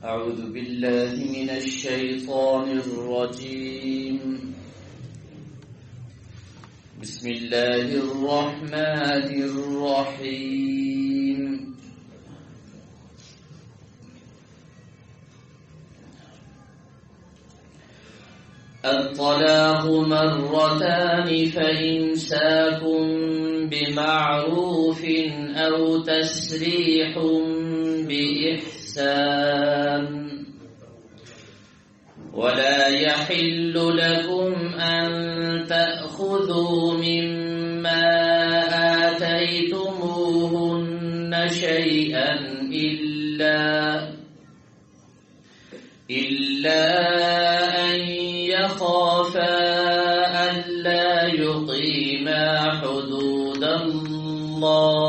أعوذ بالله من الشيطان الرجيم بسم الله الرحمن الرحيم الطلاق مرتان فإمساك بمعروف أو تسريح بإحسان ولا يحل لكم أن تأخذوا مما آتيتموهن شيئا إلا أن يخافا ألا يقيما حدود الله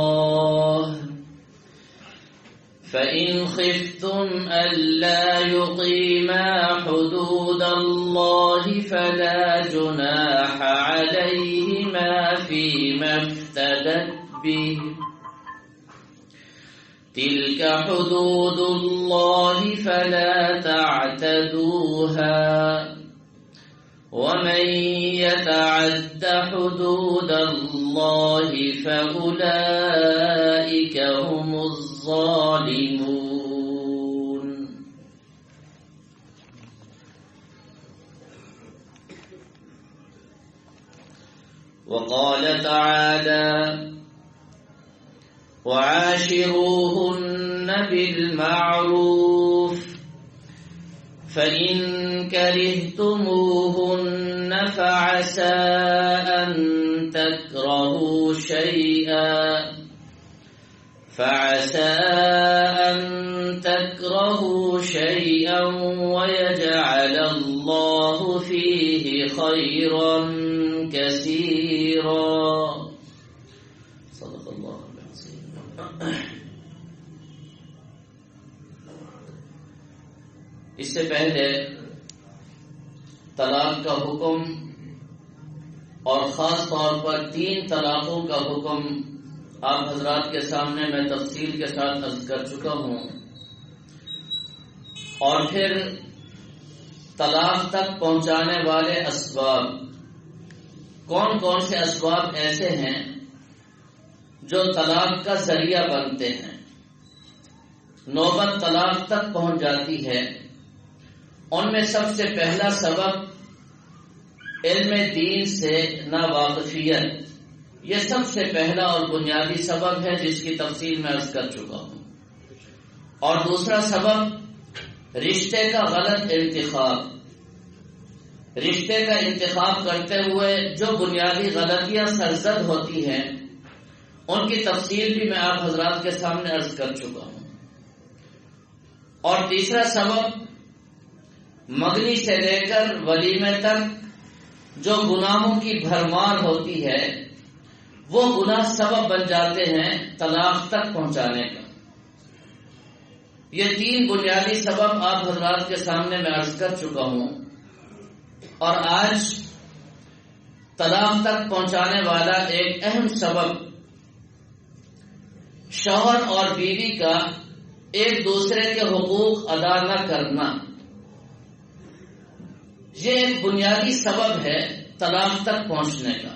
فإن خفتم ألا يقيما حدود الله فلا جناح عليهما فيما افتدت به تلك حدود الله فلا تعتدوها ومن يتعد حدود الله فأولئك هم الظالمون. وقال تعالى وعاشروهن بالمعروف فإن كرهتموهن فعسى أن تكرهوا شيئا ويجعل الله فيه خيرا كثيرا. صدق الله العظيم. اس سے پہلے طلاق کا حکم اور خاص طور پر 3 طلاقوں کا حکم آپ حضرات کے سامنے میں تفصیل کے ساتھ عرض کر چکا ہوں، اور پھر طلاق تک پہنچانے والے اسباب، کون کون سے اسباب ایسے ہیں جو طلاق کا ذریعہ بنتے ہیں، نوبت طلاق تک پہنچ جاتی ہے. ان میں سب سے پہلا سبب علم دین سے ناواقفیت، یہ سب سے پہلا اور بنیادی سبب ہے جس کی تفصیل میں عرض کر چکا ہوں. اور دوسرا سبب رشتے کا غلط انتخاب، رشتے کا انتخاب کرتے ہوئے جو بنیادی غلطیاں سرزد ہوتی ہیں ان کی تفصیل بھی میں آپ حضرات کے سامنے عرض کر چکا ہوں. اور تیسرا سبب مگنی سے لے کر ولیمے تک جو گناہوں کی بھرمار ہوتی ہے وہ گناہ سبب بن جاتے ہیں طلاق تک پہنچانے کا. یہ 3 بنیادی سبب آپ حضرات کے سامنے میں عرض کر چکا ہوں، اور آج طلاق تک پہنچانے والا ایک اہم سبب شوہر اور بیوی کا ایک دوسرے کے حقوق ادا نہ کرنا، یہ ایک بنیادی سبب ہے طلاق تک پہنچنے کا.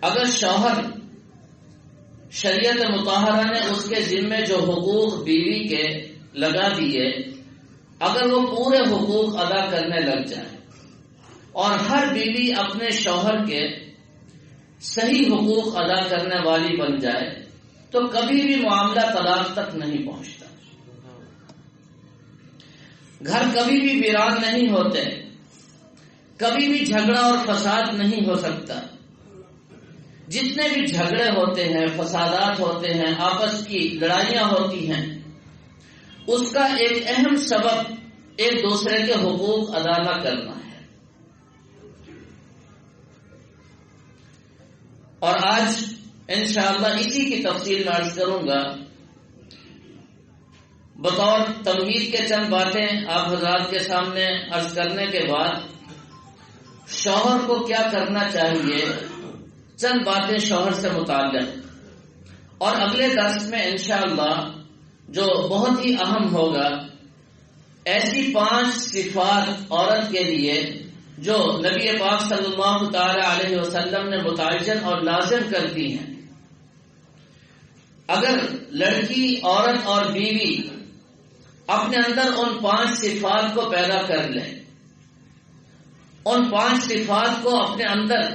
اگر شوہر شریعت مطہرہ نے اس کے ذمے جو حقوق بیوی کے لگا دیے، اگر وہ پورے حقوق ادا کرنے لگ جائے اور ہر بیوی اپنے شوہر کے صحیح حقوق ادا کرنے والی بن جائے تو کبھی بھی معاملہ طلاق تک نہیں پہنچتا، گھر کبھی بھی ویران نہیں ہوتے، کبھی بھی جھگڑا اور فساد نہیں ہو سکتا. جتنے بھی جھگڑے ہوتے ہیں، فسادات ہوتے ہیں، آپس کی لڑائیاں ہوتی ہیں، اس کا ایک اہم سبب ایک دوسرے کے حقوق ادا نہ کرنا ہے. اور آج انشاءاللہ اسی کی تفصیل میں عرض کروں گا. بطور تمہید کے چند باتیں آپ حضرات کے سامنے عرض کرنے کے بعد شوہر کو کیا کرنا چاہیے، چند باتیں شوہر سے متعلق، اور اگلے درس میں انشاءاللہ جو بہت ہی اہم ہوگا ایسی 5 صفات عورت کے لیے جو نبی پاک صلی اللہ تعالی علیہ وسلم نے متعین اور لازم کر دی ہیں. اگر لڑکی، عورت اور بیوی اپنے اندر ان 5 صفات کو پیدا کر لیں، ان 5 صفات کو اپنے اندر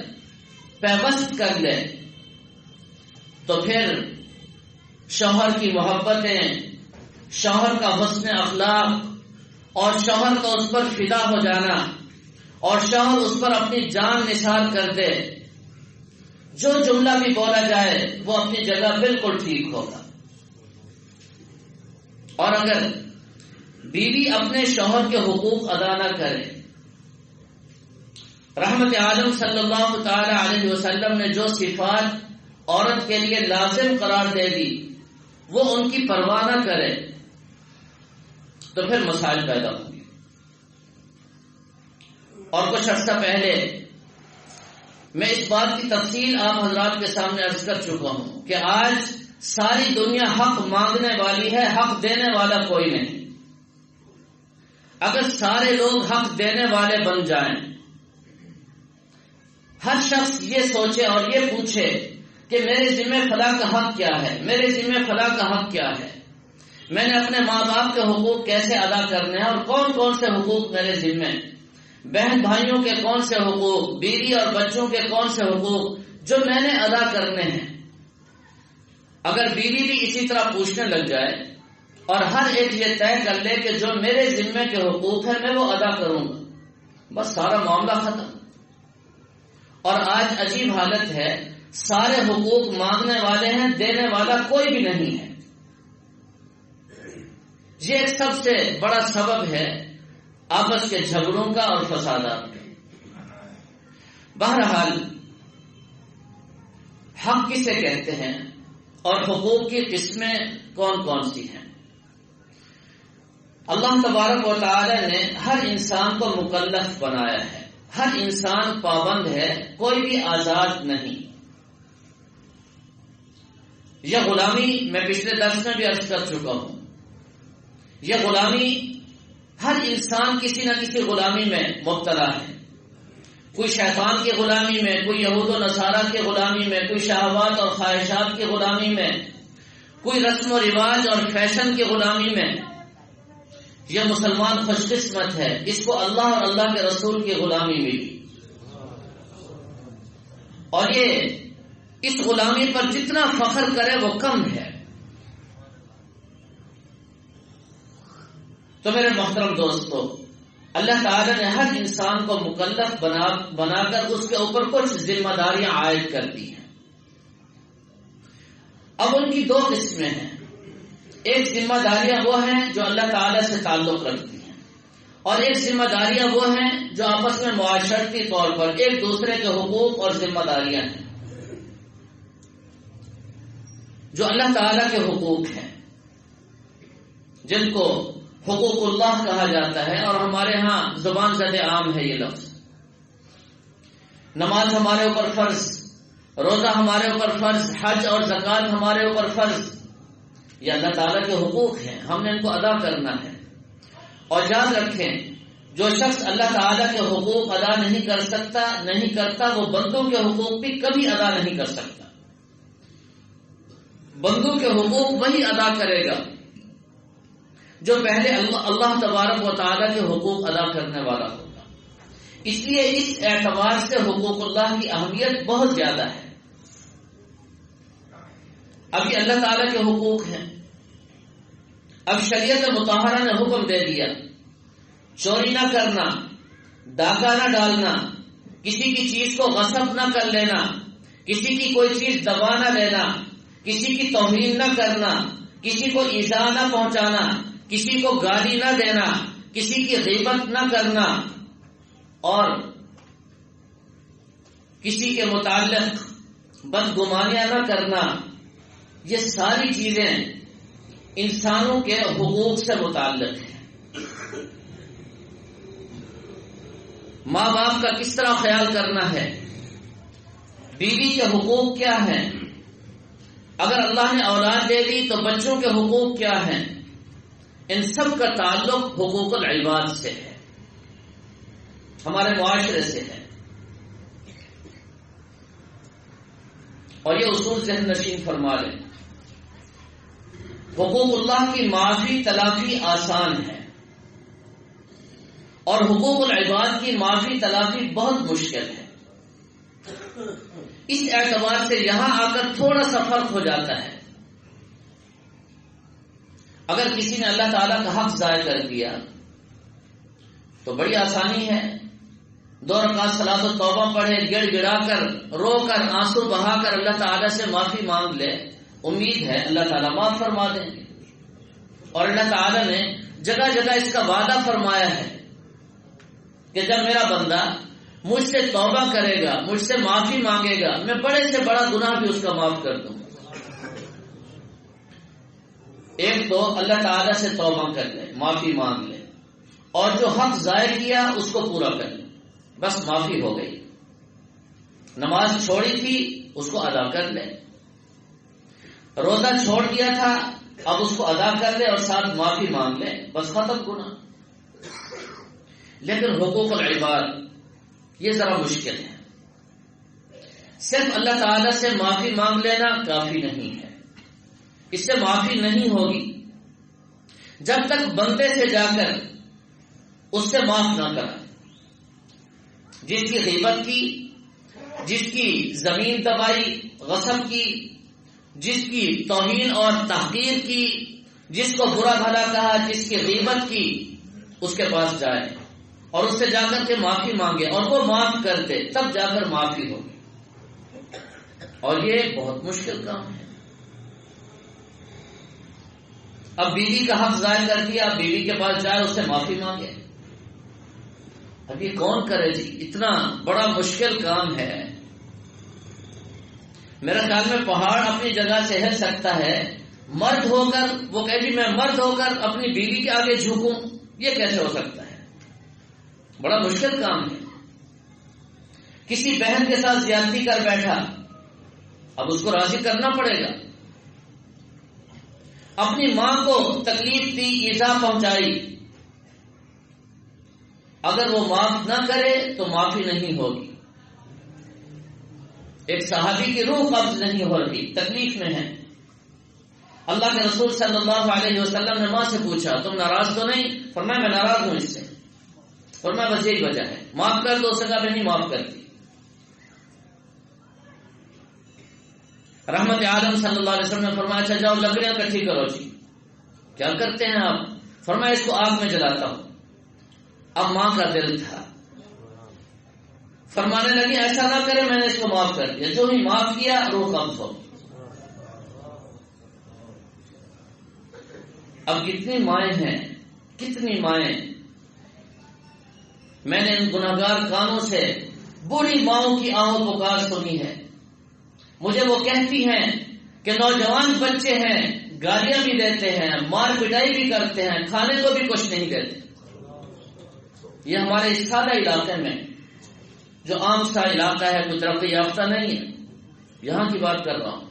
پیوست کر لیں، تو پھر شوہر کی محبتیں، شوہر کا حسن اخلاق اور شوہر کا اس پر فدا ہو جانا اور شوہر اس پر اپنی جان نثار کر دے، جو جملہ بھی بولا جائے وہ اپنی جگہ بالکل ٹھیک ہوگا. اور اگر بیوی اپنے شوہر کے حقوق ادا نہ کرے، رحمت عالم صلی اللہ تعالی علیہ وسلم نے جو صفات عورت کے لیے لازم قرار دے دی وہ ان کی پرواہ نہ کرے، تو پھر مسائل پیدا ہوں گے. اور کچھ عرصہ پہلے میں اس بات کی تفصیل آپ حضرات کے سامنے عرض کر چکا ہوں کہ آج ساری دنیا حق مانگنے والی ہے، حق دینے والا کوئی نہیں. اگر سارے لوگ حق دینے والے بن جائیں، ہر شخص یہ سوچے اور یہ پوچھے کہ میرے ذمہ فلاں کا حق کیا ہے، میرے ذمہ فلاں کا حق کیا ہے، میں نے اپنے ماں باپ کے حقوق کیسے ادا کرنے ہیں اور کون کون سے حقوق میرے ذمہ، بہن بھائیوں کے کون سے حقوق، بیوی اور بچوں کے کون سے حقوق جو میں نے ادا کرنے ہیں. اگر بیوی بھی اسی طرح پوچھنے لگ جائے اور ہر ایک یہ طے کر لے کہ جو میرے ذمہ کے حقوق ہیں میں وہ ادا کروں گا، بس سارا معاملہ ختم. اور آج عجیب حالت ہے، سارے حقوق مانگنے والے ہیں، دینے والا کوئی بھی نہیں ہے. یہ ایک سب سے بڑا سبب ہے آپس کے جھگڑوں کا اور فسادات کا. بہرحال حق کسے کہتے ہیں اور حقوق کی قسمیں کون کون سی ہیں؟ اللہ تبارک و تعالی نے ہر انسان کو مکلف بنایا ہے، ہر انسان پابند ہے، کوئی بھی آزاد نہیں. یہ غلامی میں پچھلے درس میں بھی عرض کر چکا ہوں، یہ غلامی ہر انسان کسی نہ کسی غلامی میں مبتلا ہے. کوئی شیطان کی غلامی میں، کوئی یہود و نصارہ کی غلامی میں، کوئی شہوات اور خواہشات کی غلامی میں، کوئی رسم و رواج اور فیشن کی غلامی میں. یہ مسلمان خوش قسمت ہے، اس کو اللہ اور اللہ کے رسول کی غلامی ملی. اور یہ اس غلامی پر جتنا فخر کرے وہ کم ہے. تو میرے محترم دوستو، اللہ تعالی نے ہر انسان کو مکلف بنا کر اس کے اوپر کچھ ذمہ داریاں عائد کر دی ہیں. اب ان کی 2 قسمیں ہیں. ایک ذمہ داریاں وہ ہیں جو اللہ تعالی سے تعلق رکھتی ہیں، اور ایک ذمہ داریاں وہ ہیں جو آپس میں معاشرتی طور پر ایک دوسرے کے حقوق اور ذمہ داریاں ہیں. جو اللہ تعالی کے حقوق ہیں جن کو حقوق اللہ کہا جاتا ہے، اور ہمارے ہاں زبان زد عام ہے یہ لفظ. نماز ہمارے اوپر فرض، روزہ ہمارے اوپر فرض، حج اور زکوٰۃ ہمارے اوپر فرض. یہ اللہ تعالیٰ کے حقوق ہیں، ہم نے ان کو ادا کرنا ہے. اور یاد رکھیں، جو شخص اللہ تعالیٰ کے حقوق ادا نہیں کرتا وہ بندوں کے حقوق بھی کبھی ادا نہیں کر سکتا. بندوں کے حقوق وہی ادا کرے گا جو پہلے اللہ تبارک و تعالیٰ کے حقوق ادا کرنے والا ہوگا. اس لیے اس اعتبار سے حقوق اللہ کی اہمیت بہت زیادہ ہے. اب یہ اللہ تعالیٰ کے حقوق ہیں. اب شریعت مطہرہ نے حکم دے دیا چوری نہ کرنا، ڈاکہ نہ ڈالنا، کسی کی چیز کو غصب نہ کر لینا، کسی کی کوئی چیز دبا نہ لینا، کسی کی توہین نہ کرنا، کسی کو ایذا نہ پہنچانا، کسی کو گالی نہ دینا، کسی کی غیبت نہ کرنا، اور کسی کے متعلق بدگمانیاں نہ کرنا. یہ ساری چیزیں انسانوں کے حقوق سے متعلق ہیں. ماں باپ کا کس طرح خیال کرنا ہے، بیوی کے حقوق کیا ہیں، اگر اللہ نے اولاد دے دی تو بچوں کے حقوق کیا ہیں، ان سب کا تعلق حقوق العباد سے ہے، ہمارے معاشرے سے ہے، اور یہ اصول ذہن نشین فرما لیں۔ حقوق اللہ کی معافی تلافی آسان ہے، اور حقوق العباد کی معافی تلافی بہت مشکل ہے۔ اس اعتبار سے یہاں آ کر تھوڑا سا فرق ہو جاتا ہے۔ اگر کسی نے اللہ تعالیٰ کا حق ضائع کر دیا تو بڑی آسانی ہے، 2 رکعت صلاۃ التوبہ پڑھے، گڑ گڑا کر، رو کر، آنسو بہا کر اللہ تعالیٰ سے معافی مانگ لے، امید ہے اللہ تعالیٰ معاف فرما دیں گے۔ اور اللہ تعالیٰ نے جگہ جگہ اس کا وعدہ فرمایا ہے کہ جب میرا بندہ مجھ سے توبہ کرے گا، مجھ سے معافی مانگے گا، میں بڑے سے بڑا گناہ بھی اس کا معاف کر دوں۔ ایک تو اللہ تعالیٰ سے توبہ کر لے، معافی مانگ لے، اور جو حق ضائع کیا اس کو پورا کر لے، بس معافی ہو گئی۔ نماز چھوڑی تھی اس کو ادا کر لے، روزہ چھوڑ دیا تھا اب اس کو ادا کر لے اور ساتھ معافی مانگ لے، بس ختم گناہ۔ لیکن حقوق العباد یہ ذرا مشکل ہے۔ صرف اللہ تعالیٰ سے معافی مانگ لینا کافی نہیں ہے، اس سے معافی نہیں ہوگی جب تک بندے سے جا کر اس سے معاف نہ کریں۔ جس کی غیبت کی، جس کی زمین تباہی غصب کی، جس کی توہین اور تحقیر کی، جس کو برا بھلا کہا، جس کی غیبت کی، اس کے پاس جائے اور اس سے جا کر کے معافی مانگے اور وہ معاف کر دے، تب جا کر معافی ہوگی۔ اور یہ بہت مشکل کام ہے۔ اب بیوی کا حق ضائع کر دیا، اب بیوی کے پاس جائے اس سے معافی مانگے، اب یہ کون کرے جی؟ اتنا بڑا مشکل کام ہے۔ میرا خیال میں پہاڑ اپنی جگہ سے ہل سکتا ہے، مرد ہو کر وہ کہے جی میں مرد ہو کر اپنی بیوی کے آگے جھکوں، یہ کیسے ہو سکتا ہے؟ بڑا مشکل کام ہے۔ کسی بہن کے ساتھ زیادتی کر بیٹھا، اب اس کو راضی کرنا پڑے گا۔ اپنی ماں کو تکلیف دی، ایذا پہنچائی، اگر وہ معاف نہ کرے تو معافی نہیں ہوگی۔ ایک صحابی کی روح قبض نہیں ہو رہی، تکلیف میں ہے۔ اللہ کے رسول صلی اللہ علیہ وسلم نے ماں سے پوچھا تم ناراض تو نہیں؟ فرمایا میں ناراض ہوں اس سے۔ فرمایا بس یہی وجہ ہے، معاف کر دو، سزا میں نہیں معاف کرتی۔ رحمت عالم صلی اللہ علیہ وسلم نے فرمایا اچھا جاؤ لکڑیاں اکٹھی کرو جی۔ کیا کرتے ہیں آپ؟ فرمایا اس کو آگ میں جلاتا ہوں۔ اب ماں کا دل تھا، فرمانے لگی ایسا نہ کرے، میں نے اس کو معاف کر دیا۔ جو ہی معاف کیا روح قبض ہو۔ اب کتنی مائیں ہیں، کتنی مائیں، میں نے ان گناہگار کانوں سے بوڑھی ماؤں کی آہو پکار سنی ہے۔ مجھے وہ کہتی ہیں کہ نوجوان بچے ہیں، گالیاں بھی دیتے ہیں، مار پٹائی بھی کرتے ہیں، کھانے کو بھی کچھ نہیں دیتے۔ یہ ہمارے اس سادہ علاقے میں جو عام سا علاقہ ہے، کوئی ترقی یافتہ نہیں ہے، یہاں کی بات کر رہا ہوں۔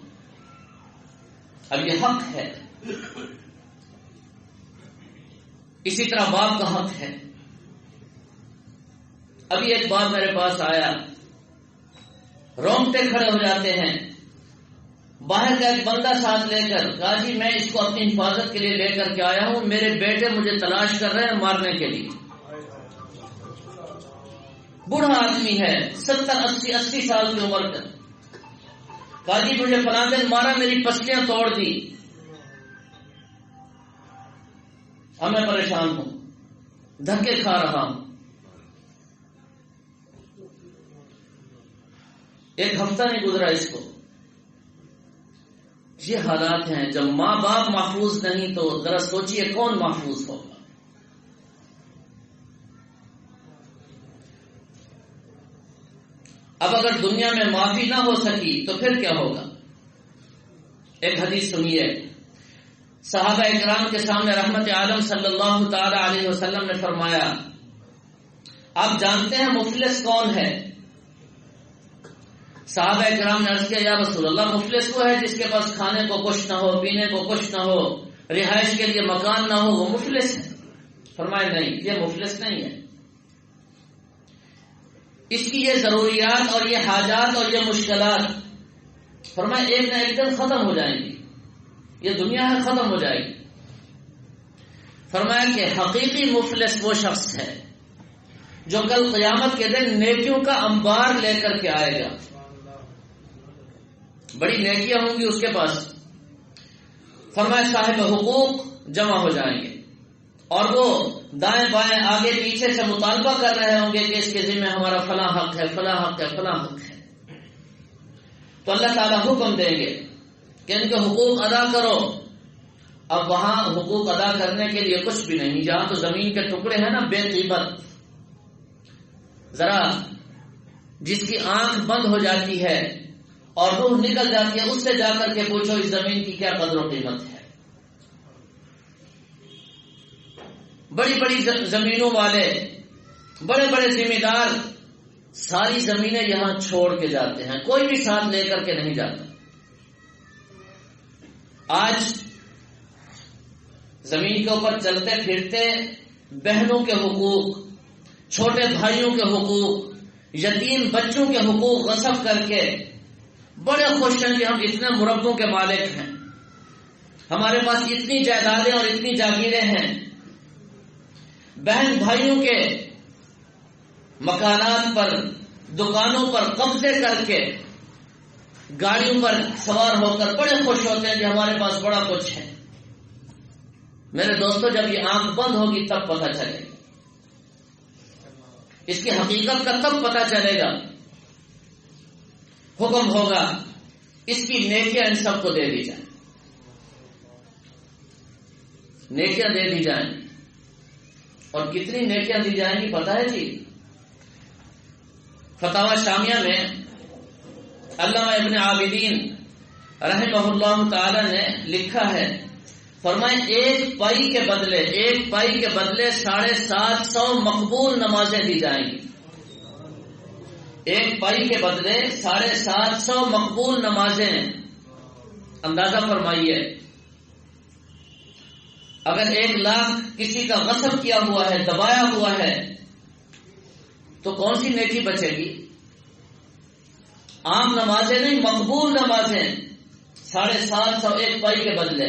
اب یہ حق ہے، اسی طرح باپ کا حق ہے۔ ابھی ایک بات میرے پاس آیا، رونگٹے کھڑے ہو جاتے ہیں۔ باہر کا ایک بندہ ساتھ لے کر کہا جی میں اس کو اپنی حفاظت کے لیے لے کر کے آیا ہوں، میرے بیٹے مجھے تلاش کر رہے ہیں مارنے کے لیے۔ بوڑھا آدمی ہے، 70-80 سال کی عمر کا۔ کہا جی مجھے فلاں دن مارا، میری پسلیاں توڑ دی، اب میں پریشان ہوں، دھکے کھا رہا ہوں۔ ایک ہفتہ نہیں گزرا اس کو۔ یہ حالات ہیں، جب ماں باپ محفوظ نہیں تو ذرا سوچئے کون محفوظ ہوگا۔ اب اگر دنیا میں معافی نہ ہو سکی تو پھر کیا ہوگا؟ ایک حدیث سنیے، صحابہ اکرام کے سامنے رحمت عالم صلی اللہ تعالی علیہ وسلم نے فرمایا آپ جانتے ہیں مفلس کون ہے؟ صحابہ اکرام نے عرض کیا یا رسول اللہ مفلس وہ ہے جس کے پاس کھانے کو کچھ نہ ہو، پینے کو کچھ نہ ہو، رہائش کے لیے مکان نہ ہو وہ مفلس ہے؟ فرمایا نہیں، یہ مفلس نہیں ہے، اس کی یہ ضروریات اور یہ حاجات اور یہ مشکلات فرمایا ایک نہ ایک دن ختم ہو جائیں گی، یہ دنیا ہے ختم ہو جائے گی۔ فرمایا کہ حقیقی مفلس وہ شخص ہے جو کل قیامت کے دن نیکیوں کا انبار لے کر کے آئے گا، بڑی نیکیاں ہوں گی اس کے پاس۔ فرمایا صاحب حقوق جمع ہو جائیں گے اور وہ دائیں بائیں آگے پیچھے سے مطالبہ کر رہے ہوں گے کہ اس کے ذمہ ہمارا فلاں حق ہے، فلاں حق ہے، فلاں حق ہے۔ تو اللہ تعالیٰ حکم دیں گے کہ ان کے حقوق ادا کرو۔ اب وہاں حقوق ادا کرنے کے لیے کچھ بھی نہیں، جہاں تو زمین کے ٹکڑے ہیں نا بے قیمت، ذرا جس کی آنکھ بند ہو جاتی ہے اور روح نکل جاتی ہے، اس سے جا کر کے پوچھو اس زمین کی کیا قدر و قیمت ہے۔ بڑی بڑی زمینوں والے، بڑے بڑے ذمہ دار ساری زمینیں یہاں چھوڑ کے جاتے ہیں، کوئی بھی ساتھ لے کر کے نہیں جاتا۔ آج زمین کے اوپر چلتے پھرتے بہنوں کے حقوق، چھوٹے بھائیوں کے حقوق، یتیم بچوں کے حقوق غصب کر کے بڑے خوش ہیں کہ ہم اتنے مربوں کے مالک ہیں، ہمارے پاس اتنی جائیدادیں اور اتنی جاگیریں ہیں۔ بہن بھائیوں کے مکانات پر، دکانوں پر قبضے کر کے گاڑیوں پر سوار ہو کر بڑے خوش ہوتے ہیں کہ ہمارے پاس بڑا کچھ ہے۔ میرے دوستو، جب یہ آنکھ بند ہوگی تب پتہ چلے گا، اس کی حقیقت کا تب پتہ چلے گا۔ حکم ہوگا اس کی نیکیاں ان سب کو دے دی جائیں، نیکیاں دے دی جائیں، اور کتنی نیکیاں دی جائیں گی پتہ ہے جی؟ فتاوی شامیہ میں علامہ ابن عابدین رحمہ اللہ تعالی نے لکھا ہے، فرمائے ایک پائی کے بدلے 750 مقبول نمازیں دی جائیں گی۔ ایک پائی کے بدلے 750 مقبول نمازیں۔ اندازہ فرمائیے، اگر 1 لاکھ کسی کا غصب کیا ہوا ہے، دبایا ہوا ہے، تو کون سی نیکی بچے گی؟ عام نمازیں نہیں، مقبول نمازیں 750 ایک پائی کے بدلے۔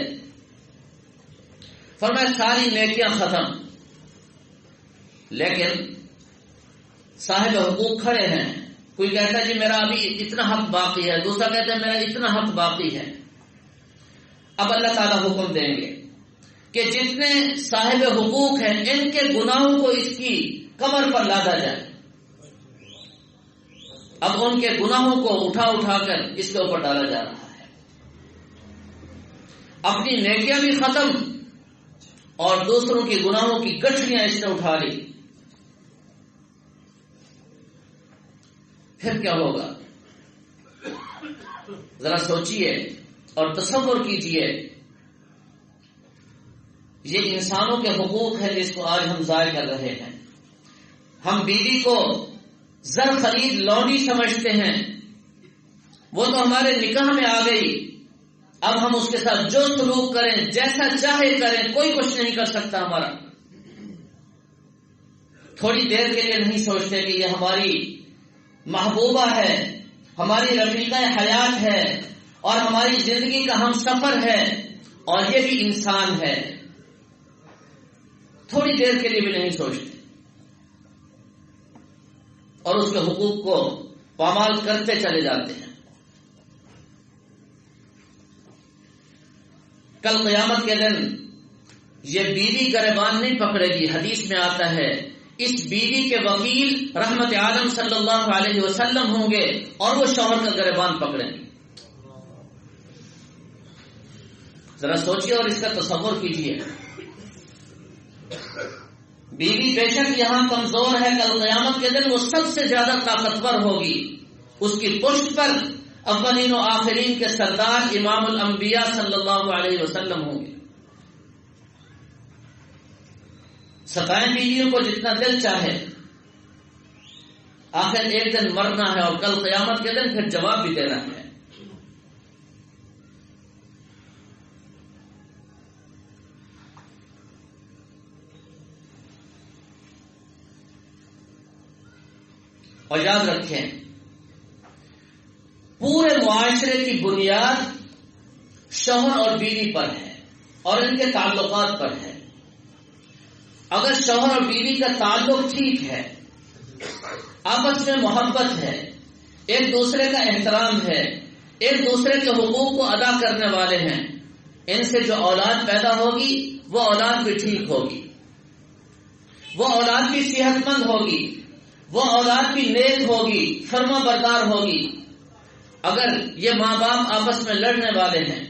فرمایا ساری نیکیاں ختم، لیکن صاحب حقوق کھڑے ہیں۔ کوئی کہتا ہے جی میرا ابھی اتنا حق باقی ہے، دوسرا کہتا ہے میرا اتنا حق باقی ہے۔ اب اللہ تعالیٰ حکم دیں گے کہ جتنے صاحب حقوق ہیں ان کے گناہوں کو اس کی کمر پر لادا جائے۔ اب ان کے گناہوں کو اٹھا کر اس کے اوپر ڈالا جا رہا ہے۔ اپنی نیکیاں بھی ختم اور دوسروں کی گناہوں کی گٹھلیاں اس نے اٹھا لی۔ پھر کیا ہوگا؟ ذرا سوچئے اور تصور کیجئے، یہ انسانوں کے حقوق ہیں جس کو آج ہم ضائع کر رہے ہیں۔ ہم بیوی کو زر خرید لونڈی سمجھتے ہیں، وہ تو ہمارے نکاح میں آ گئی، اب ہم اس کے ساتھ جو سلوک کریں، جیسا چاہے کریں، کوئی کچھ نہیں کر سکتا ہمارا۔ تھوڑی دیر کے لیے نہیں سوچتے کہ یہ ہماری محبوبہ ہے، ہماری رفیقہ حیات ہے اور ہماری زندگی کا ہم سفر ہے اور یہ بھی انسان ہے۔ تھوڑی دیر کے لیے بھی نہیں سوچتے اور اس کے حقوق کو پامال کرتے چلے جاتے ہیں۔ کل قیامت کے دن یہ بیوی گریبان نہیں پکڑے گی، حدیث میں آتا ہے اس بیوی کے وکیل رحمت عالم صلی اللہ علیہ وسلم ہوں گے اور وہ شوہر کا گریبان پکڑیں گے۔ ذرا سوچئے اور اس کا تصور کیجئے۔ بیوی بے شک یہاں کمزور ہے، کل قیامت کے دن وہ سب سے زیادہ طاقتور ہوگی۔ اس کی پشت پر اولین و آخرین کے سردار امام الانبیاء صلی اللہ علیہ وسلم ہوں گے۔ ستائیں بیویوں کو جتنا دل چاہے، آخر ایک دن مرنا ہے اور کل قیامت کے دن پھر جواب بھی دینا ہے۔ اور یاد رکھیں پورے معاشرے کی بنیاد شوہر اور بیوی پر ہے اور ان کے تعلقات پر ہے. اگر شوہر اور بیوی کا تعلق ٹھیک ہے، آپس میں محبت ہے، ایک دوسرے کا احترام ہے، ایک دوسرے کے حقوق کو ادا کرنے والے ہیں، ان سے جو اولاد پیدا ہوگی وہ اولاد بھی ٹھیک ہوگی، وہ اولاد بھی صحت مند ہوگی، وہ اولاد بھی نیک ہوگی، فرما بردار ہوگی. اگر یہ ماں باپ آپس میں لڑنے والے ہیں،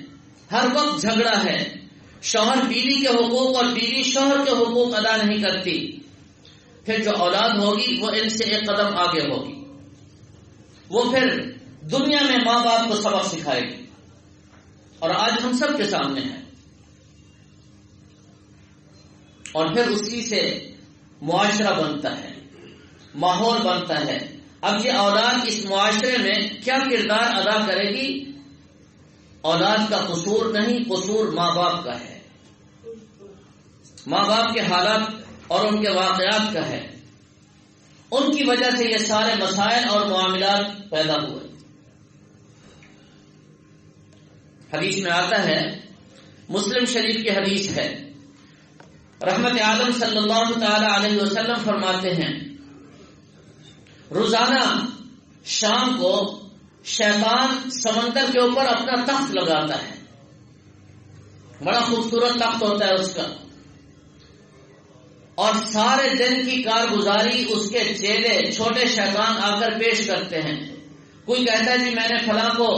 ہر وقت جھگڑا ہے، شوہر بیوی کے حقوق اور بیوی شوہر کے حقوق ادا نہیں کرتی، پھر جو اولاد ہوگی وہ ان سے ایک قدم آگے ہوگی. وہ پھر دنیا میں ماں باپ کو سبق سکھائے گی اور آج ہم سب کے سامنے ہے. اور پھر اسی سے معاشرہ بنتا ہے، ماحول بنتا ہے. اب یہ اولاد اس معاشرے میں کیا کردار ادا کرے گی؟ اولاد کا قصور نہیں، قصور ماں باپ کا ہے، ماں باپ کے حالات اور ان کے واقعات کا ہے. ان کی وجہ سے یہ سارے مسائل اور معاملات پیدا ہوئے. حدیث میں آتا ہے، مسلم شریف کی حدیث ہے، رحمت عالم صلی اللہ تعالی علیہ وسلم فرماتے ہیں روزانہ شام کو شیطان سمندر کے اوپر اپنا تخت لگاتا ہے، بڑا خوبصورت تخت ہوتا ہے اس کا، اور سارے دن کی کارگزاری اس کے چیلے چھوٹے شیطان آ کر پیش کرتے ہیں. کوئی کہتا ہے جی میں نے فلاں کو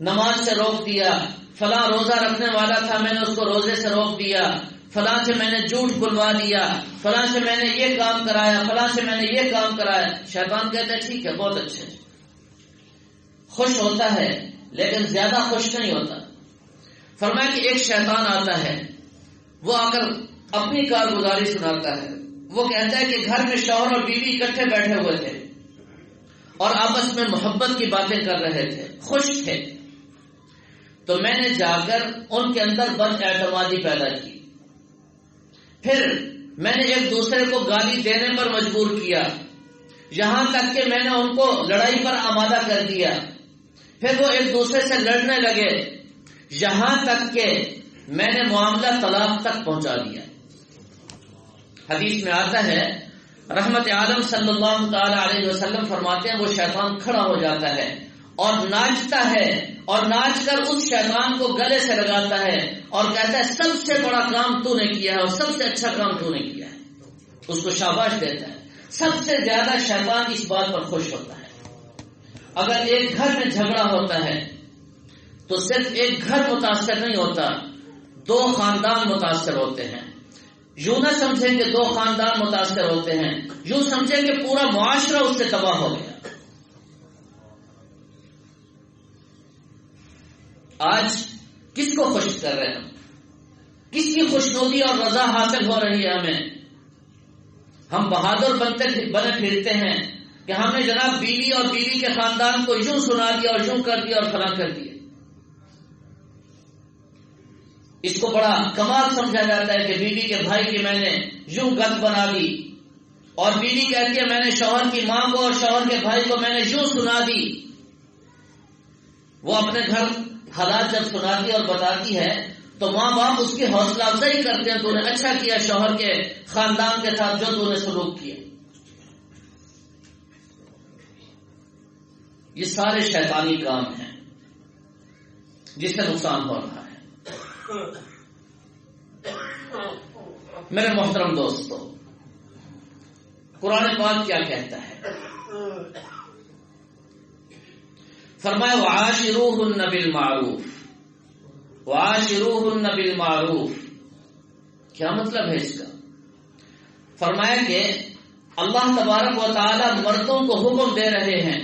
نماز سے روک دیا، فلاں روزہ رکھنے والا تھا میں نے اس کو روزے سے روک دیا، فلاں سے میں نے جھوٹ بلوا دیا، فلاں سے میں نے یہ کام کرایا، فلاں سے میں نے یہ کام کرایا. شیطان کہتا ہے ٹھیک ہے، بہت اچھے، خوش ہوتا ہے لیکن زیادہ خوش نہیں ہوتا. فرمایا کہ ایک شیطان آتا ہے، وہ آ کر اپنی کارگزاری سناتا ہے. وہ کہتا ہے کہ گھر میں شوہر اور بیوی اکٹھے بیٹھے ہوئے تھے اور آپس میں محبت کی باتیں کر رہے تھے، خوش تھے، تو میں نے جا کر ان کے اندر بد اعتمادی پیدا کی. پھر میں نے ایک دوسرے کو گالی دینے پر مجبور کیا، یہاں تک کہ میں نے ان کو لڑائی پر آمادہ کر دیا. پھر وہ ایک دوسرے سے لڑنے لگے، یہاں تک کہ میں نے معاملہ طلاق تک پہنچا دیا. حدیث میں آتا ہے، رحمت عالم صلی اللہ تعالی علیہ وسلم فرماتے ہیں وہ شیطان کھڑا ہو جاتا ہے اور ناچتا ہے، اور ناچ کر اس شیطان کو گلے سے لگاتا ہے اور کہتا ہے سب سے بڑا کام تو نے کیا ہے اور سب سے اچھا کام تو نے کیا ہے. اس کو شاباش دیتا ہے. سب سے زیادہ شیطان اس بات پر خوش ہوتا ہے. اگر ایک گھر میں جھگڑا ہوتا ہے تو صرف ایک گھر متاثر نہیں ہوتا، دو خاندان متاثر ہوتے ہیں. یوں نہ سمجھیں کہ دو خاندان متاثر ہوتے ہیں، یوں سمجھیں کہ پورا معاشرہ اس سے تباہ ہو گیا. آج کس کو خوش کر رہے ہیں؟ کس کی خوشنودی اور رضا حاصل ہو رہی ہے ہمیں؟ ہم بہادر بنے پھرتے ہیں کہ ہم نے جناب بیوی اور بیوی کے خاندان کو یوں سنا دیا اور یوں کر دیا اور فلاں کر دیا. اس کو بڑا کمال سمجھا جاتا ہے کہ بیوی کے بھائی کی میں نے یوں گت بنا دی، اور بیوی کہتی ہے میں نے شوہر کی ماں کو اور شوہر کے بھائی کو میں نے یوں سنا دی. وہ اپنے گھر حالات جب سناتی اور بتاتی ہے تو ماں باپ اس کی حوصلہ افزائی کرتے ہیں، تو نے اچھا کیا شوہر کے خاندان کے ساتھ جو تو نے سلوک کیا. یہ سارے شیطانی کام ہیں جس سے نقصان ہو رہا ہے. میرے محترم دوستو، قرآن پاک کیا کہتا ہے؟ فرمایا وعاشروہن بالمعروف، وعاشروہن بالمعروف. کیا مطلب ہے اس کا؟ فرمایا کہ اللہ تبارک و تعالی مردوں کو حکم دے رہے ہیں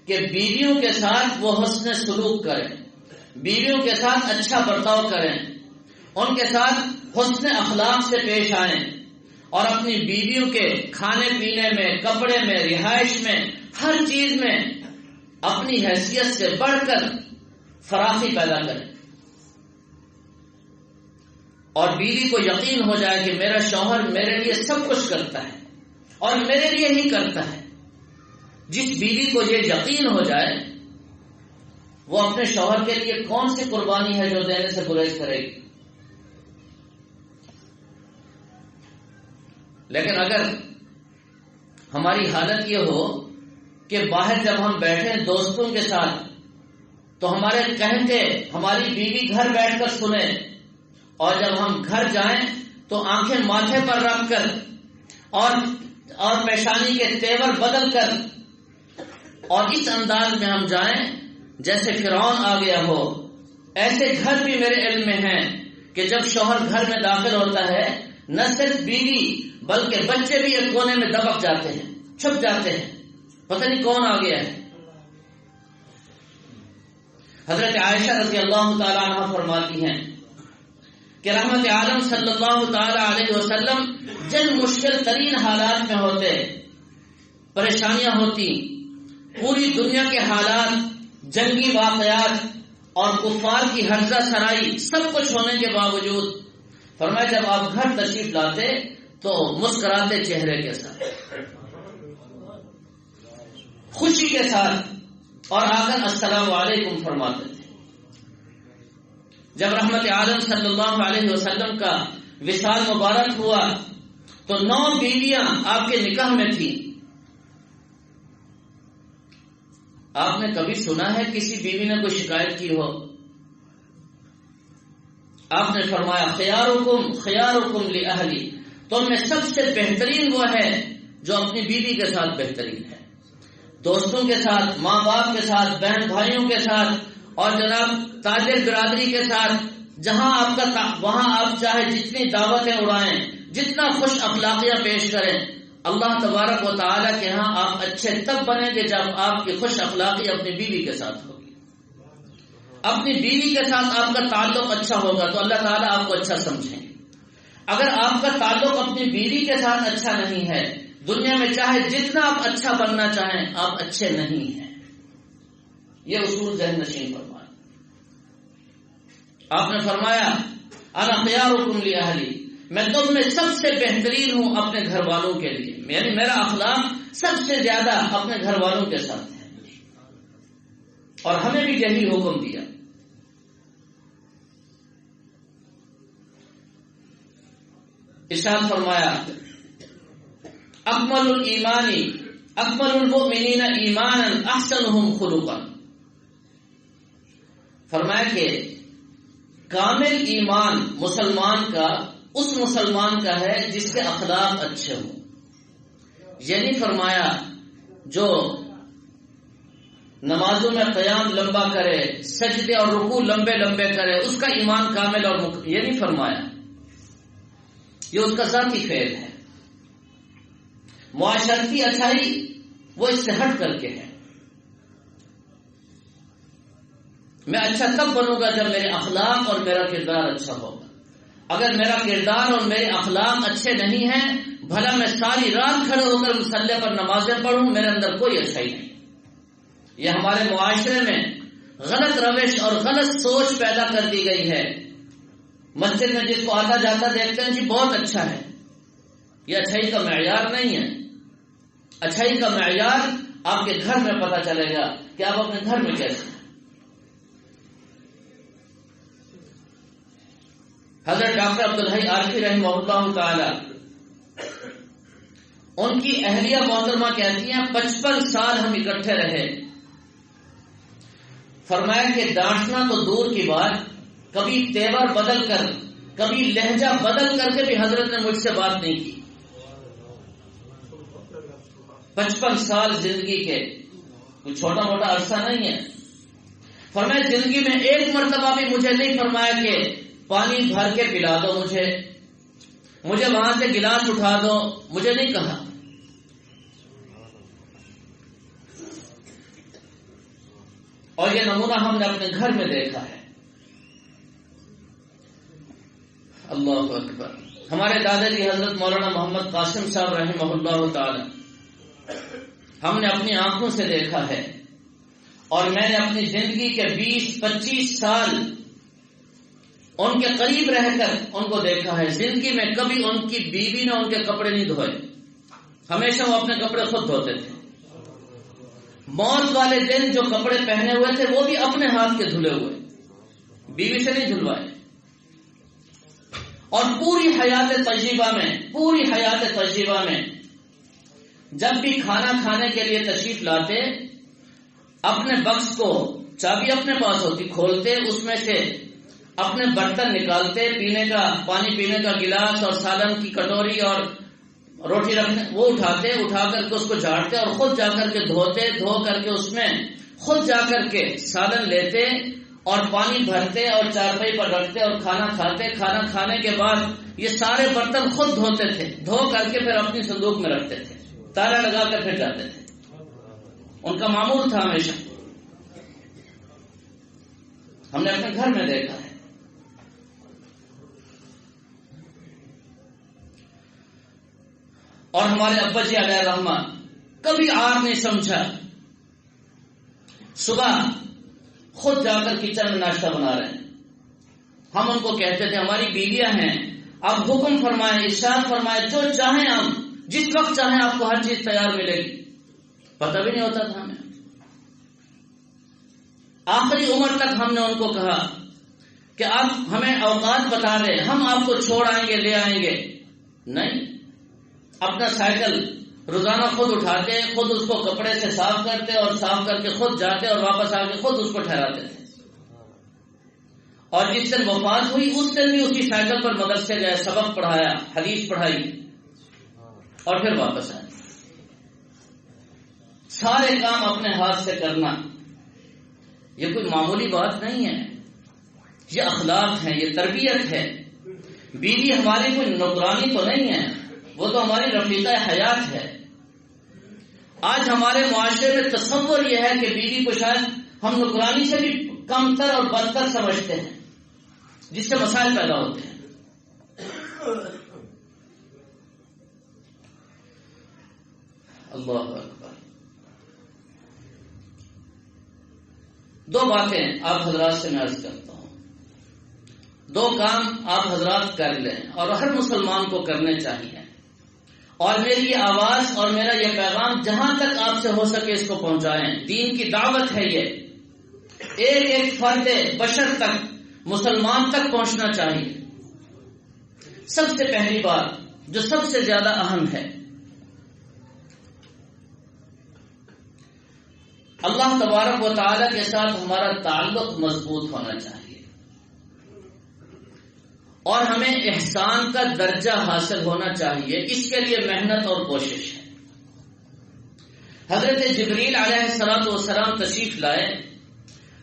کہ بیویوں کے ساتھ وہ حسن سلوک کریں، بیویوں کے ساتھ اچھا برتاؤ کریں، ان کے ساتھ حسن اخلاق سے پیش آئیں، اور اپنی بیویوں کے کھانے پینے میں، کپڑے میں، رہائش میں، ہر چیز میں اپنی حیثیت سے بڑھ کر فراخی پیدا کریں. اور بیوی کو یقین ہو جائے کہ میرا شوہر میرے لیے سب کچھ کرتا ہے اور میرے لیے ہی کرتا ہے. جس بیوی کو یہ یقین ہو جائے وہ اپنے شوہر کے لیے کون سی قربانی ہے جو دینے سے گریز کرے گی. لیکن اگر ہماری حالت یہ ہو کہ باہر جب ہم بیٹھیں دوستوں کے ساتھ تو ہمارے کہتے ہماری بیوی گھر بیٹھ کر سنے، اور جب ہم گھر جائیں تو آنکھیں ماتھے پر رکھ کر اور پیشانی کے تیور بدل کر اور اس انداز میں ہم جائیں جیسے فرعون آ گیا ہو. ایسے گھر بھی میرے علم میں ہیں کہ جب شوہر گھر میں داخل ہوتا ہے نہ صرف بیوی بلکہ بچے بھی ایک کونے میں دبک جاتے ہیں، چھپ جاتے ہیں، پتہ نہیں کون آ گیا ہے. حضرت عائشہ رضی اللہ تعالی عنہ فرماتی ہیں کہ رحمت عالم صلی اللہ تعالی علیہ وسلم جن مشکل ترین حالات میں ہوتے، پریشانیاں ہوتی، پوری دنیا کے حالات، جنگی واقعات اور کفار کی ہرزہ سرائی سب کچھ ہونے کے باوجود فرمایا جب آپ گھر تشریف لاتے تو مسکراتے چہرے کے ساتھ، خوشی کے ساتھ، اور آ کر السلام علیکم فرماتے تھے. جب رحمت عالم صلی اللہ علیہ وسلم کا وصال مبارک ہوا تو 9 بیویاں آپ کے نکاح میں تھیں. آپ نے کبھی سنا ہے کسی بیوی نے کوئی شکایت کی ہو؟ آپ نے فرمایا خیارکم خیارکم لأہلی، تم میں سب سے بہترین وہ ہے جو اپنی بیوی کے ساتھ بہترین ہے. دوستوں کے ساتھ، ماں باپ کے ساتھ، بہن بھائیوں کے ساتھ اور جناب تاجر برادری کے ساتھ جہاں آپ کا وہاں آپ چاہے جتنی دعوتیں اڑائیں، جتنا خوش اخلاقیاں پیش کریں، اللہ تبارک و تعالیٰ کے ہاں آپ اچھے تب بنیں گے جب آپ کی خوش اخلاقی اپنی بیوی کے ساتھ ہوگی. اپنی بیوی کے ساتھ آپ کا تعلق اچھا ہوگا تو اللہ تعالیٰ آپ کو اچھا سمجھیں گے. اگر آپ کا تعلق اپنی بیوی کے ساتھ اچھا نہیں ہے، دنیا میں چاہے جتنا آپ اچھا بننا چاہیں آپ اچھے نہیں ہیں. یہ اصول ذہن نشین فرمایا. آپ نے فرمایا انا خیارکم لأہلی، میں تم میں سب سے بہترین ہوں اپنے گھر والوں کے لیے، یعنی میرا اخلاق سب سے زیادہ اپنے گھر والوں کے ساتھ ہے. اور ہمیں بھی یہی حکم دیا. ارشاد فرمایا اکمل الایمان اکمل المؤمنین ایمانا احسنهم خلقا، فرمایا کہ کامل ایمان مسلمان کا اس مسلمان کا ہے جس کے اخلاق اچھے ہوں. یعنی فرمایا جو نمازوں میں قیام لمبا کرے، سجدے اور رکوع لمبے لمبے کرے، اس کا ایمان کامل اور یعنی فرمایا یہ اس کا ذاتی فعل ہے. معاشرتی اچھائی وہ اس سے ہٹ کر کے ہے. میں اچھا تب بنوں گا جب میرے اخلاق اور میرا کردار اچھا ہوگا. اگر میرا کردار اور میرے اخلاق اچھے نہیں ہیں، بھلا میں ساری رات کھڑے ہو کر مصلی پر نمازیں پڑھوں، میرے اندر کوئی اچھائی نہیں. یہ ہمارے معاشرے میں غلط روش اور غلط سوچ پیدا کر دی گئی ہے. مسجد میں جس کو آتا جاتا دیکھتے ہیں جی بہت اچھا ہے. یہ اچھائی کا معیار نہیں ہے. اچھائی کا معیار آپ کے گھر میں پتہ چلے گا کہ آپ اپنے گھر میں کیسے ہیں. حضرت ڈاکٹر عبدالحی عارفی رحمہ اللہ تعالی ان کی اہلیہ محترمہ کہتی ہیں 55 سال ہم اکٹھے رہے. فرمایا کہ ڈانٹنا تو دور کی بات، کبھی تیور بدل کر، کبھی لہجہ بدل کر کے بھی حضرت نے مجھ سے بات نہیں کی. 55 سال زندگی کے کوئی چھوٹا موٹا عرصہ نہیں ہے. فرمایا زندگی میں ایک مرتبہ بھی مجھے نہیں فرمایا کہ پانی بھر کے پلا دو مجھے وہاں سے گلاس اٹھا دو، مجھے نہیں کہا. اور یہ نمونہ ہم نے اپنے گھر میں دیکھا ہے. اللہ اکبر. ہمارے دادا جی حضرت مولانا محمد قاسم صاحب رحمہ اللہ تعالی ہم نے اپنی آنکھوں سے دیکھا ہے، اور میں نے اپنی زندگی کے 20-25 سال ان کے قریب رہ کر ان کو دیکھا ہے. زندگی میں کبھی ان کی بیوی نے ان کے کپڑے نہیں دھوئے، ہمیشہ وہ اپنے کپڑے خود دھوتے تھے. موت والے دن جو کپڑے پہنے ہوئے تھے وہ بھی اپنے ہاتھ کے دھلے ہوئے، بیوی سے نہیں دھلوائے. اور پوری حیات طیبہ میں جب بھی کھانا کھانے کے لیے تشریف لاتے، اپنے بکس کو، چابی اپنے پاس ہوتی، کھولتے، اس میں سے اپنے برتن نکالتے، پانی پینے کا گلاس اور سالن کی کٹوری اور روٹی رکھنے، وہ اٹھا کر کے اس کو جھاڑتے اور خود جا کر کے دھوتے، دھو کر کے اس میں خود جا کر کے سالن لیتے اور پانی بھرتے اور چارپائی پر رکھتے اور کھانا کھاتے. کھانا کھانے کے بعد یہ سارے برتن خود دھوتے تھے، دھو کر کے پھر اپنی صندوق میں رکھتے تھے، تالا لگا کر پھر جاتے تھے. ان کا معمول تھا ہمیشہ، ہم نے اپنے گھر میں دیکھا ہے. اور ہمارے ابا جی علیہ رحمہ کبھی آر نہیں سمجھا، صبح خود جا کر کچن میں ناشتہ بنا رہے ہیں. ہم ان کو کہتے تھے ہماری بیویاں ہیں، آپ حکم فرمائیں، ارشاد فرمائیں، جو چاہیں ہم جس وقت چاہیں آپ کو ہر چیز تیار ملے گی. پتہ بھی نہیں ہوتا تھا ہمیں. آخری عمر تک ہم نے ان کو کہا کہ آپ ہمیں اوقات بتا دیں، ہم آپ کو چھوڑ آئیں گے، لے آئیں گے. نہیں، اپنا سائیکل روزانہ خود اٹھاتے، خود اس کو کپڑے سے صاف کرتے اور صاف کر کے خود جاتے اور واپس آ کے خود اس کو ٹھہراتے تھے. اور جس دن وفات ہوئی اس دن بھی اسی سائیکل پر مدرسے گئے، سبق پڑھایا، حدیث پڑھائی اور پھر واپس آئے. سارے کام اپنے ہاتھ سے کرنا یہ کوئی معمولی بات نہیں ہے، یہ اخلاق ہے، یہ تربیت ہے. بیوی ہماری کوئی نوکرانی تو نہیں ہے، وہ تو ہماری رفیقہ حیات ہے. آج ہمارے معاشرے میں تصور یہ ہے کہ بیوی کو شاید ہم نوکرانی سے بھی کم تر اور بدتر سمجھتے ہیں، جس سے مسائل پیدا ہوتے ہیں. اللہ اکبر. دو باتیں آپ حضرات سے میں عرض کرتا ہوں، دو کام آپ حضرات کر لیں اور ہر مسلمان کو کرنے چاہیے. اور میری یہ آواز اور میرا یہ پیغام جہاں تک آپ سے ہو سکے اس کو پہنچائیں. دین کی دعوت ہے، یہ ایک فرد بشر تک، مسلمان تک پہنچنا چاہیے. سب سے پہلی بات جو سب سے زیادہ اہم ہے، اللہ تبارک و تعالی کے ساتھ ہمارا تعلق مضبوط ہونا چاہیے اور ہمیں احسان کا درجہ حاصل ہونا چاہیے. اس کے لیے محنت اور کوشش ہے. حضرت جبریل علیہ السلام تشریف لائے،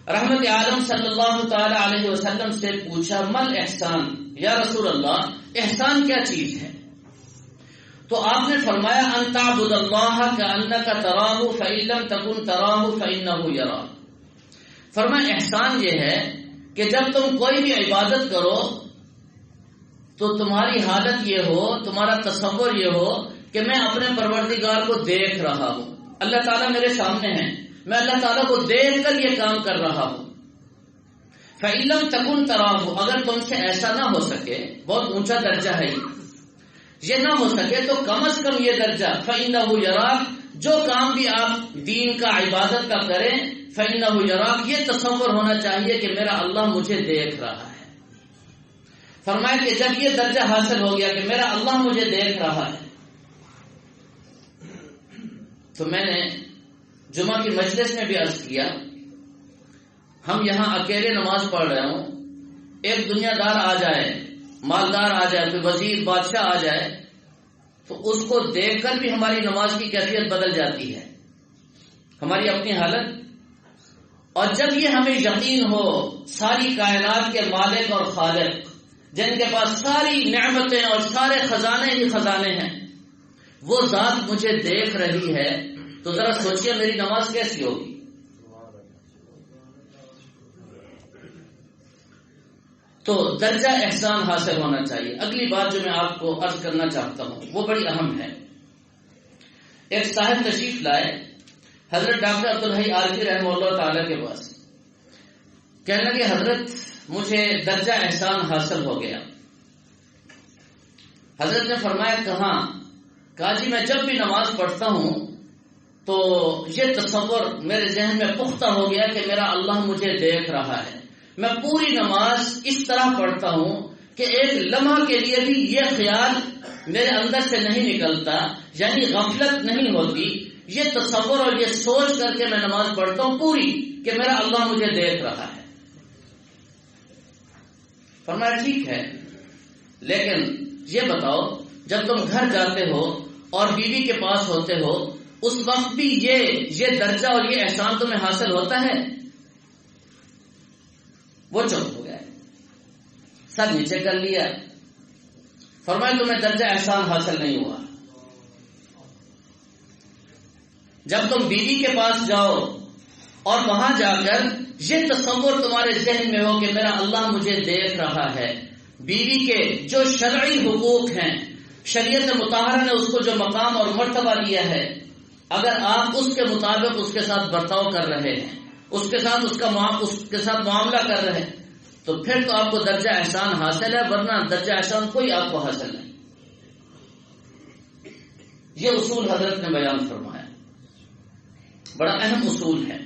رحمت عالم صلی اللہ تعالی علیہ وسلم سے پوچھا مل احسان، یا رسول اللہ احسان کیا چیز ہے؟ تو آپ نے فرمایا ان تعبد اللہ کأنک تراہ فإن لم تکن تراہ فإنہ یراک. فرمایا احسان یہ ہے کہ جب تم کوئی بھی عبادت کرو تو تمہاری حالت یہ ہو، تمہارا تصور یہ ہو کہ میں اپنے پروردگار کو دیکھ رہا ہوں، اللہ تعالیٰ میرے سامنے ہے، میں اللہ تعالیٰ کو دیکھ کر یہ کام کر رہا ہوں. فإن لم تکن تراہ، اگر تم سے ایسا نہ ہو سکے، بہت اونچا درجہ ہے یہ نہ ہو سکے تو کم از کم یہ درجہ فإنہ یراک، جو کام بھی آپ دین کا عبادت کا کریں فإنہ یراک، یہ تصور ہونا چاہیے کہ میرا اللہ مجھے دیکھ رہا ہے. فرمایا کہ جب یہ درجہ حاصل ہو گیا کہ میرا اللہ مجھے دیکھ رہا ہے، تو میں نے جمعہ کی مجلس میں بھی عرض کیا، ہم یہاں اکیلے نماز پڑھ رہے ہوں، ایک دنیا دار آ جائے، مالدار آ جائے، کوئی وزیر بادشاہ آ جائے، تو اس کو دیکھ کر بھی ہماری نماز کی کیفیت بدل جاتی ہے، ہماری اپنی حالت. اور جب یہ ہمیں یقین ہو ساری کائنات کے مالک اور خالق، جن کے پاس ساری نعمتیں اور سارے خزانے ہی خزانے ہیں، وہ ذات مجھے دیکھ رہی ہے، تو ذرا سوچئے میری نماز کیسی ہوگی. تو درجہ احسان حاصل ہونا چاہیے. اگلی بات جو میں آپ کو عرض کرنا چاہتا ہوں وہ بڑی اہم ہے. ایک صاحب تشریف لائے حضرت ڈاکٹر عبدالحی عارفی رحمہ اللہ تعالی کے پاس، کہنے لگے حضرت مجھے درجہ احسان حاصل ہو گیا. حضرت نے فرمایا کہاں؟ کہا جی میں جب بھی نماز پڑھتا ہوں تو یہ تصور میرے ذہن میں پختہ ہو گیا کہ میرا اللہ مجھے دیکھ رہا ہے. میں پوری نماز اس طرح پڑھتا ہوں کہ ایک لمحہ کے لیے بھی یہ خیال میرے اندر سے نہیں نکلتا، یعنی غفلت نہیں ہوتی. یہ تصور اور یہ سوچ کر کے میں نماز پڑھتا ہوں پوری کہ میرا اللہ مجھے دیکھ رہا ہے. فرمایا ٹھیک ہے، لیکن یہ بتاؤ جب تم گھر جاتے ہو اور بیوی کے پاس ہوتے ہو اس وقت بھی یہ درجہ اور یہ احسان تمہیں حاصل ہوتا ہے؟ وہ چپ ہو گئے، سر نیچے کر لیا. فرمایا تمہیں درجہ احسان حاصل نہیں ہوا. جب تم بیوی کے پاس جاؤ اور وہاں جا کر یہ تصور تمہارے ذہن میں ہو کہ میرا اللہ مجھے دیکھ رہا ہے، بیوی کے جو شرعی حقوق ہیں، شریعت مطہرہ نے اس کو جو مقام اور مرتبہ دیا ہے، اگر آپ اس کے مطابق اس کے ساتھ برتاؤ کر رہے ہیں، اس کے ساتھ معاملہ کر رہے ہیں، تو پھر تو آپ کو درجہ احسان حاصل ہے، ورنہ درجہ احسان کوئی آپ کو حاصل نہیں. یہ اصول حضرت نے بیان فرمایا، بڑا اہم اصول ہے.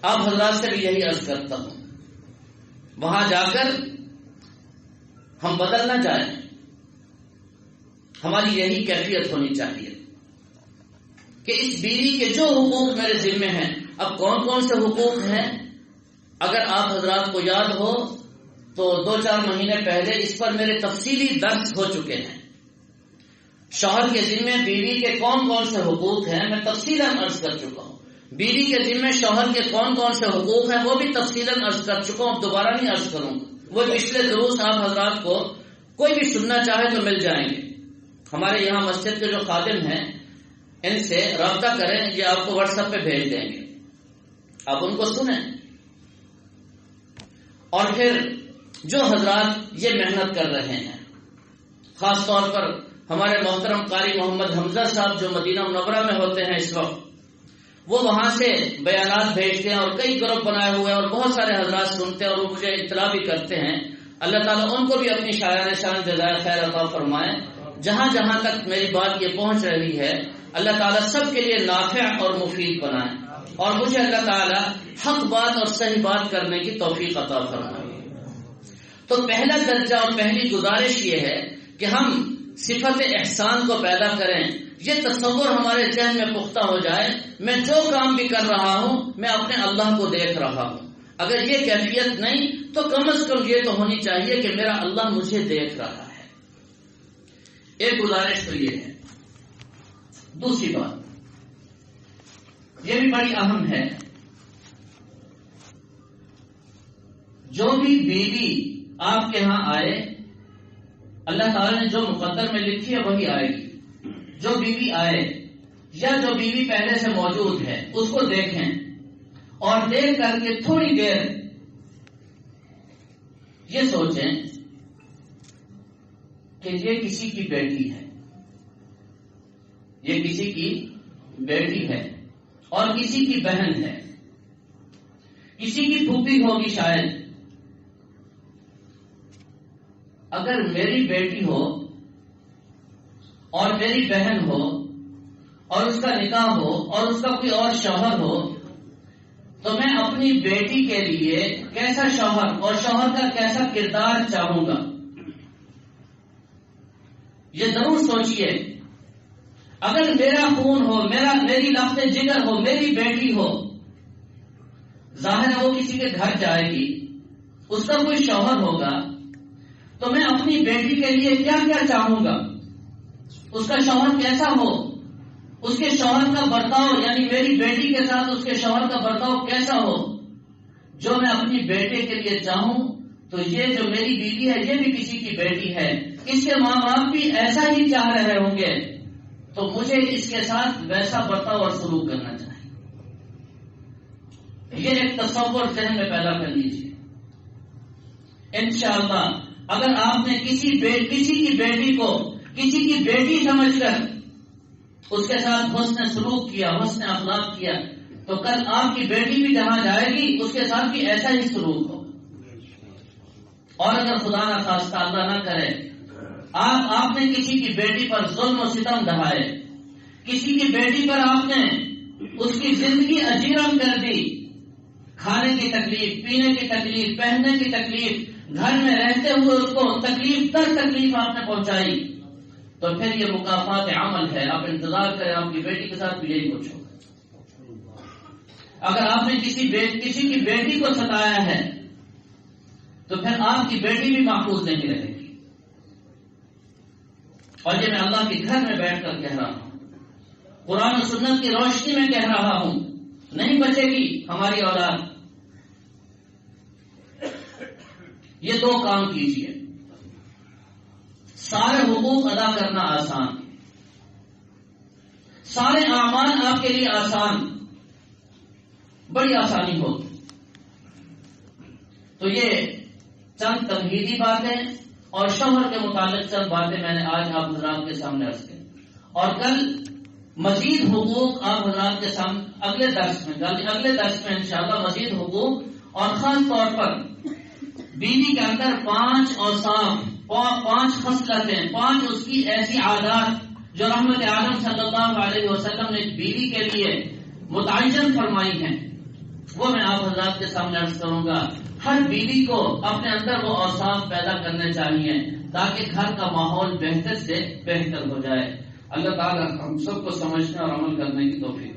آپ حضرات سے بھی یہی عرض کرتا ہوں، وہاں جا کر ہم بدل نہ جائیں. ہماری یہی کیفیت ہونی چاہیے کہ اس بیوی کے جو حقوق میرے ذمے ہیں، اب کون کون سے حقوق ہیں اگر آپ حضرات کو یاد ہو تو 2-4 مہینے پہلے اس پر میرے تفصیلی درس ہو چکے ہیں. شوہر کے ذمے بیوی کے کون کون سے حقوق ہیں میں تفصیلاً عرض کر چکا ہوں. بیوی کے ذمے شوہر کے کون کون سے حقوق ہیں وہ بھی تفصیلاً عرض کر چکا ہوں، اب دوبارہ نہیں عرض کروں گا. وہ پچھلے دروس آپ حضرات کو کوئی بھی سننا چاہے تو مل جائیں گے. ہمارے یہاں مسجد کے جو خادم ہیں ان سے رابطہ کریں، یہ آپ کو واٹس ایپ پہ بھیج دیں گے، آپ ان کو سنیں. اور پھر جو حضرات یہ محنت کر رہے ہیں، خاص طور پر ہمارے محترم قاری محمد حمزہ صاحب جو مدینہ منورہ میں ہوتے ہیں اس وقت، وہ وہاں سے بیانات بھیجتے ہیں اور کئی گروپ بنائے ہوئے ہیں اور بہت سارے حضرات سنتے ہیں اور وہ مجھے اطلاع بھی کرتے ہیں. اللہ تعالیٰ ان کو بھی اپنی شایان شان جزائے خیر عطا فرمائے. جہاں جہاں تک میری بات یہ پہنچ رہی ہے اللہ تعالیٰ سب کے لیے نافع اور مفید بنائے اور مجھے اللہ تعالیٰ حق بات اور صحیح بات کرنے کی توفیق عطا فرمائے. تو پہلا درجہ اور پہلی گزارش یہ ہے کہ ہم صفت احسان کو پیدا کریں. یہ تصور ہمارے ذہن میں پختہ ہو جائے میں جو کام بھی کر رہا ہوں میں اپنے اللہ کو دیکھ رہا ہوں. اگر یہ کیفیت نہیں تو کم از کم یہ تو ہونی چاہیے کہ میرا اللہ مجھے دیکھ رہا ہے. ایک گزارش تو یہ ہے. دوسری بات یہ بھی بڑی اہم ہے، جو بھی بیوی آپ کے ہاں آئے اللہ تعالی نے جو مقدر میں لکھی ہے وہی آئے گی. جو بیوی آئے یا جو بیوی پہلے سے موجود ہے اس کو دیکھیں اور دیکھ کر کے تھوڑی دیر یہ سوچیں کہ یہ کسی کی بیٹی ہے، یہ کسی کی بیٹی ہے اور کسی کی بہن ہے، کسی کی پھوپھی ہوگی شاید. اگر میری بیٹی ہو اور میری بہن ہو اور اس کا نکاح ہو اور اس کا کوئی اور شوہر ہو تو میں اپنی بیٹی کے لیے کیسا شوہر اور شوہر کا کیسا کردار چاہوں گا. یہ ضرور سوچئے. اگر میرا خون ہو، میری لفظ جگر ہو، میری بیٹی ہو، ظاہر ہے وہ کسی کے گھر جائے گی، اس کا کوئی شوہر ہوگا، تو میں اپنی بیٹی کے لیے کیا کیا چاہوں گا. اس کا شوہر کیسا ہو، اس کے شوہر کا برتاؤ یعنی میری بیٹی کے ساتھ اس کے شوہر کا برتاؤ کیسا ہو. جو میں اپنی بیٹے کے لیے چاہوں تو یہ جو میری بیوی ہے یہ بھی کسی کی بیٹی ہے، اس کے ماں باپ بھی ایسا ہی چاہ رہے ہوں گے، تو مجھے اس کے ساتھ ویسا برتاؤ اور سلوک کرنا چاہیے. یہ ایک تصور ذہن میں پیدا کر لیجیے. انشاءاللہ اگر آپ نے کسی کی بیٹی کو کسی کی بیٹی سمجھ کر اس کے ساتھ حسن سلوک کیا، حسن اخلاق کیا، تو کل آپ کی بیٹی بھی جہاں جائے گی اس کے ساتھ بھی ایسا ہی سلوک ہو. اور اگر خدا نہ خواستہ اللہ نہ کرے آپ نے کسی کی بیٹی پر ظلم و ستم ڈھائے، کسی کی بیٹی پر آپ نے اس کی زندگی اجیرن کر دی، کھانے کی تکلیف، پینے کی تکلیف، پہننے کی تکلیف، گھر میں رہتے ہوئے اس کو تکلیف در تکلیف آپ نے پہنچائی، تو پھر یہ مکافات عمل ہے. آپ انتظار کریں، آپ کی بیٹی کے ساتھ بھی یہی کچھ ہوگا. اگر آپ نے کسی کی بیٹی کو ستایا ہے تو پھر آپ کی بیٹی بھی محفوظ نہیں رہے گی. اور یہ میں اللہ کے گھر میں بیٹھ کر کہہ رہا ہوں، قرآن و سنت کی روشنی میں کہہ رہا ہوں، نہیں بچے گی ہماری اولاد. یہ دو کام کیجیے. سارے حقوق ادا کرنا آسان، سارے اعمال آپ کے لیے آسان، بڑی آسانی ہوتی. تو یہ چند تمہیدی باتیں اور شوہر کے متعلق چند باتیں میں نے آج آپ حضرات کے سامنے عرض کی، اور کل مزید حقوق آپ حضرات کے سامنے اگلے درس میں انشاءاللہ مزید حقوق، اور خاص طور پر بیوی کے اندر 5 اوصاف، 5 خصلتیں، 5 اس کی ایسی عادات جو رحمت عالم صلی اللہ علیہ وسلم نے بیوی کے لیے متعین فرمائی ہیں، وہ میں آپ حضرات کے سامنے عرض کروں گا. ہر بیوی کو اپنے اندر وہ اوصاف پیدا کرنے چاہیے تاکہ گھر کا ماحول بہتر سے بہتر ہو جائے. اللہ تعالیٰ ہم سب کو سمجھنے اور عمل کرنے کی توفیق